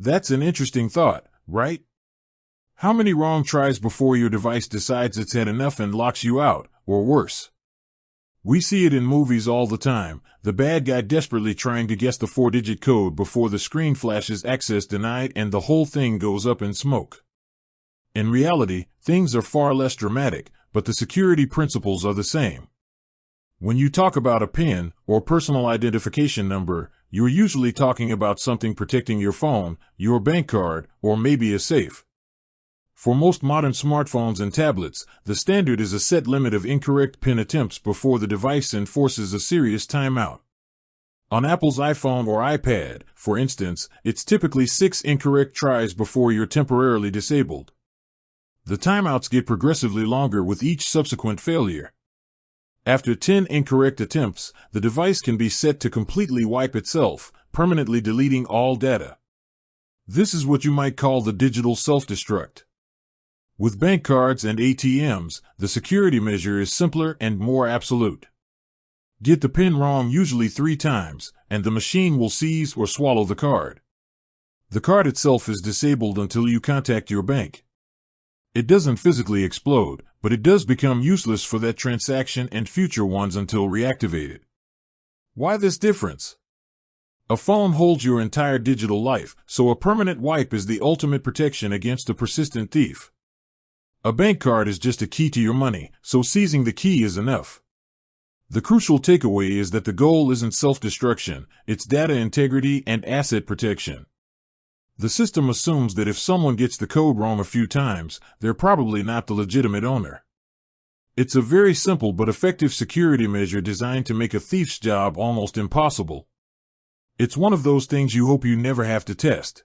That's an interesting thought, right? How many wrong tries before your device decides it's had enough and locks you out, or worse? We see it in movies all the time, the bad guy desperately trying to guess the 4-digit code before the screen flashes access denied and the whole thing goes up in smoke. In reality, things are far less dramatic, but the security principles are the same. When you talk about a PIN, or personal identification number, you're usually talking about something protecting your phone, your bank card, or maybe a safe. For most modern smartphones and tablets, the standard is a set limit of incorrect PIN attempts before the device enforces a serious timeout. On Apple's iPhone or iPad, for instance, it's typically 6 incorrect tries before you're temporarily disabled. The timeouts get progressively longer with each subsequent failure. After 10 incorrect attempts, the device can be set to completely wipe itself, permanently deleting all data. This is what you might call the digital self-destruct. With bank cards and ATMs, the security measure is simpler and more absolute. Get the PIN wrong usually 3 times, and the machine will seize or swallow the card. The card itself is disabled until you contact your bank. It doesn't physically explode, but it does become useless for that transaction and future ones until reactivated. Why this difference? A phone holds your entire digital life, so a permanent wipe is the ultimate protection against a persistent thief. A bank card is just a key to your money, so seizing the key is enough. The crucial takeaway is that the goal isn't self-destruction, it's data integrity and asset protection. The system assumes that if someone gets the code wrong a few times, they're probably not the legitimate owner. It's a very simple but effective security measure designed to make a thief's job almost impossible. It's one of those things you hope you never have to test.